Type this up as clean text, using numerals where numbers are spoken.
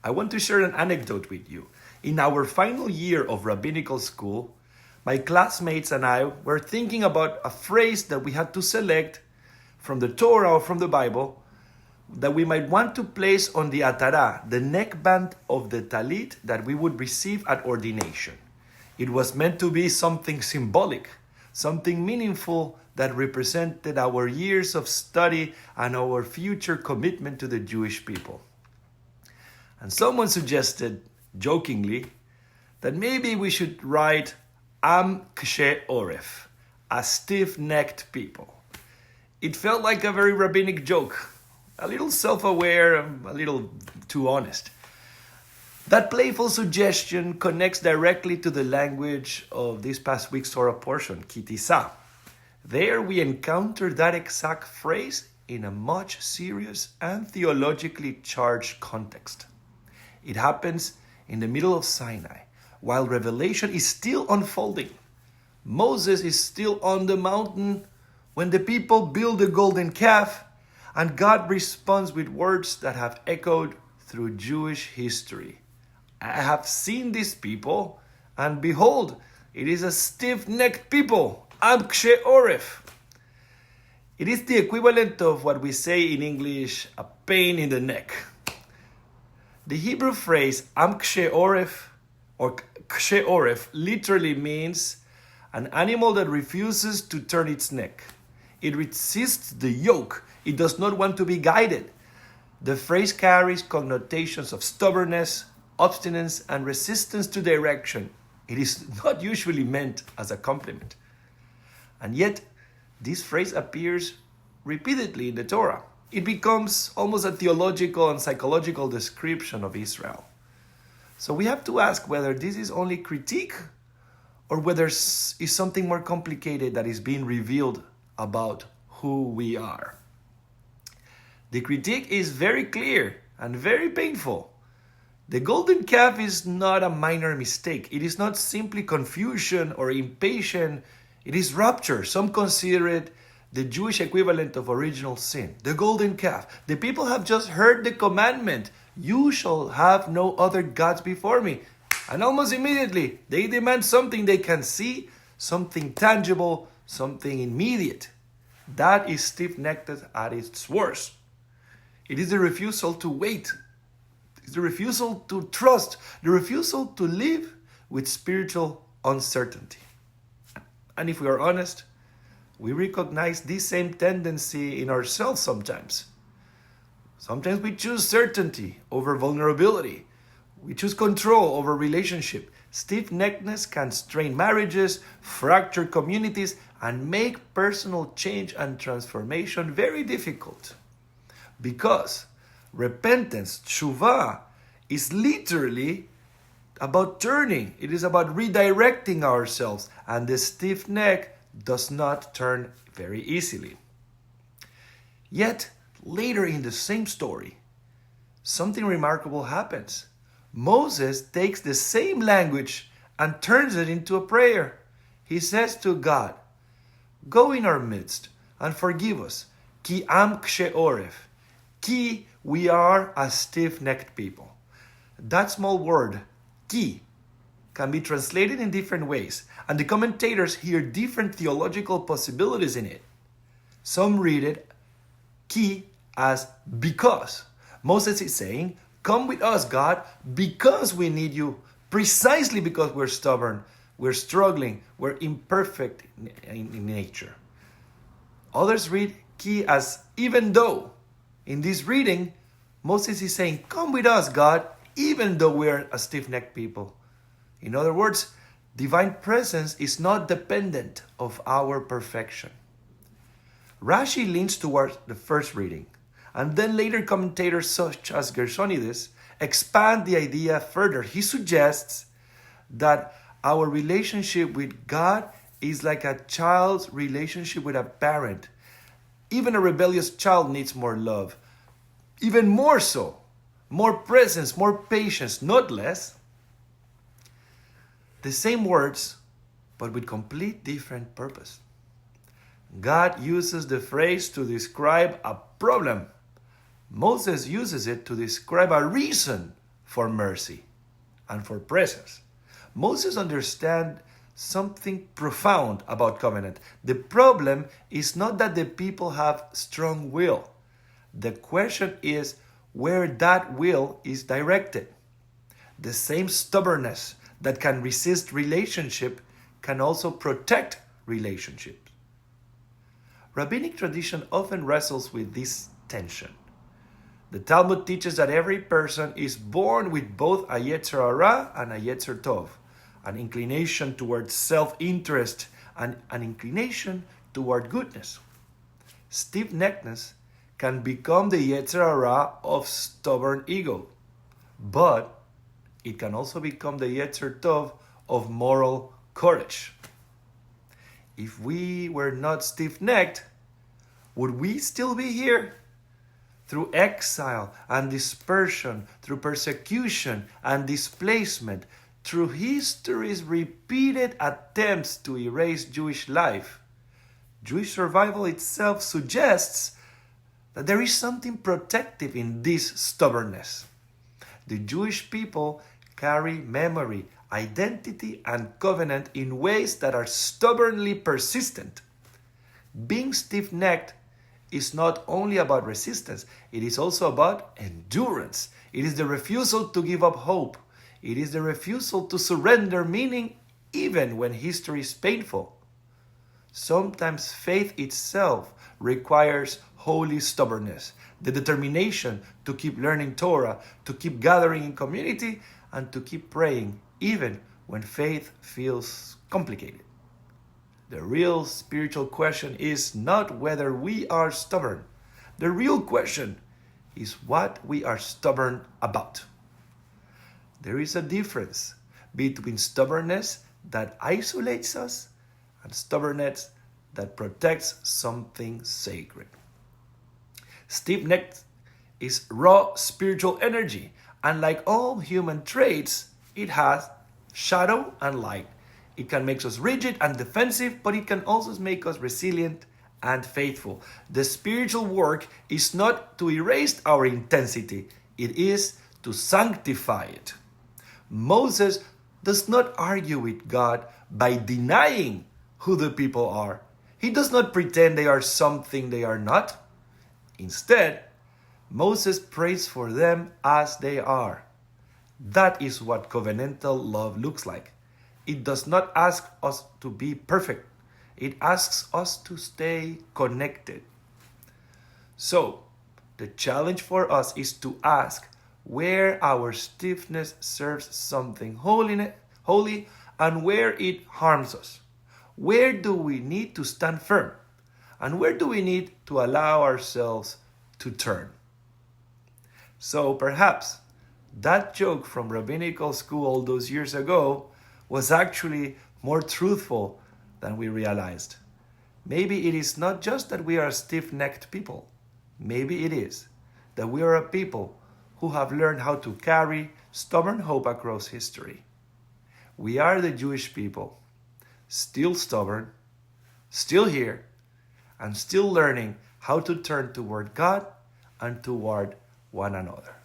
I want to share an anecdote with you. In our final year of rabbinical school, my classmates and I were thinking about a phrase that we had to select from the Torah or from the Bible that we might want to place on the atara, the neckband of the talit that we would receive at ordination. It was meant to be something symbolic, something meaningful that represented our years of study and our future commitment to the Jewish people. And someone suggested, jokingly, that maybe we should write Am Kshe Oref, a stiff-necked people. It felt like a very rabbinic joke, a little self-aware, a little too honest. That playful suggestion connects directly to the language of this past week's Torah portion, Tisa. There we encounter that exact phrase in a much serious and theologically charged context. It happens in the middle of Sinai, while revelation is still unfolding. Moses is still on the mountain when the people build the golden calf, and God responds with words that have echoed through Jewish history. I have seen these people, and behold, it is a stiff-necked people, Am Kshe Oref. It is the equivalent of what we say in English, a pain in the neck. The Hebrew phrase Am Kshe Oref or Kshe Oref literally means an animal that refuses to turn its neck. It resists the yoke. It does not want to be guided. The phrase carries connotations of stubbornness, obstinance, and resistance to direction. It is not usually meant as a compliment. And yet, this phrase appears repeatedly in the Torah. It becomes almost a theological and psychological description of Israel. So we have to ask whether this is only critique or whether is something more complicated that is being revealed about who we are. The critique is very clear and very painful. The golden calf is not a minor mistake. It is not simply confusion or impatience. It is rupture. Some consider it the Jewish equivalent of original sin, the golden calf. The people have just heard the commandment, you shall have no other gods before me. And almost immediately, they demand something they can see, something tangible, something immediate. That is stiff-necked at its worst. It is the refusal to wait. It's the refusal to trust, the refusal to live with spiritual uncertainty. And if we are honest, we recognize this same tendency in ourselves sometimes. Sometimes we choose certainty over vulnerability. We choose control over relationship. Stiff-neckedness can strain marriages, fracture communities, and make personal change and transformation very difficult. Because repentance, tshuva, is literally about turning. It is about redirecting ourselves. And the stiff neck does not turn very easily. Yet, later in the same story, something remarkable happens. Moses takes the same language and turns it into a prayer. He says to God, go in our midst and forgive us. Ki am kshe oref. Ki, we are a stiff-necked people. That small word, ki, can be translated in different ways, and the commentators hear different theological possibilities in it. Some read it, ki, as because. Moses is saying, come with us, God, because we need you, precisely because we're stubborn, we're struggling, we're imperfect in nature. Others read ki as even though. In this reading, Moses is saying, come with us, God, even though we're a stiff-necked people. In other words, divine presence is not dependent of our perfection. Rashi leans towards the first reading, and then later commentators such as Gersonides expand the idea further. He suggests that our relationship with God is like a child's relationship with a parent. Even a rebellious child needs more love. Even more so. More presence, more patience, not less. The same words, but with complete different purpose. God uses the phrase to describe a problem. Moses uses it to describe a reason for mercy and for presence. Moses understands something profound about covenant. The problem is not that the people have strong will. The question is where that will is directed. The same stubbornness that can resist relationship can also protect relationships. Rabbinic tradition often wrestles with this tension. The Talmud teaches that every person is born with both a Yetzer Hara and a Yetzer Tov, an inclination towards self-interest and an inclination toward goodness. Stiff-neckedness can become the Yetzer Hara of stubborn ego, but it can also become the Yetzer Tov of moral courage. If we were not stiff-necked, would we still be here? Through exile and dispersion, through persecution and displacement, through history's repeated attempts to erase Jewish life, Jewish survival itself suggests that there is something protective in this stubbornness. The Jewish people carry memory, identity, and covenant in ways that are stubbornly persistent. Being stiff-necked is not only about resistance, it is also about endurance. It is the refusal to give up hope. It is the refusal to surrender meaning even when history is painful. Sometimes faith itself requires holy stubbornness, the determination to keep learning Torah, to keep gathering in community, and to keep praying even when faith feels complicated. The real spiritual question is not whether we are stubborn. The real question is what we are stubborn about. There is a difference between stubbornness that isolates us and stubbornness that protects something sacred. Stiff-necked is raw spiritual energy, and like all human traits, it has shadow and light. It can make us rigid and defensive, but it can also make us resilient and faithful. The spiritual work is not to erase our intensity, it is to sanctify it. Moses does not argue with God by denying who the people are. He does not pretend they are something they are not. Instead, Moses prays for them as they are. That is what covenantal love looks like. It does not ask us to be perfect. It asks us to stay connected. So, the challenge for us is to ask where our stiffness serves something holy and where it harms us. Where do we need to stand firm? And where do we need to allow ourselves to turn? So perhaps that joke from rabbinical school all those years ago was actually more truthful than we realized. Maybe it is not just that we are stiff-necked people. Maybe it is that we are a people who have learned how to carry stubborn hope across history. We are the Jewish people, still stubborn, still here, and still learning how to turn toward God and toward one another.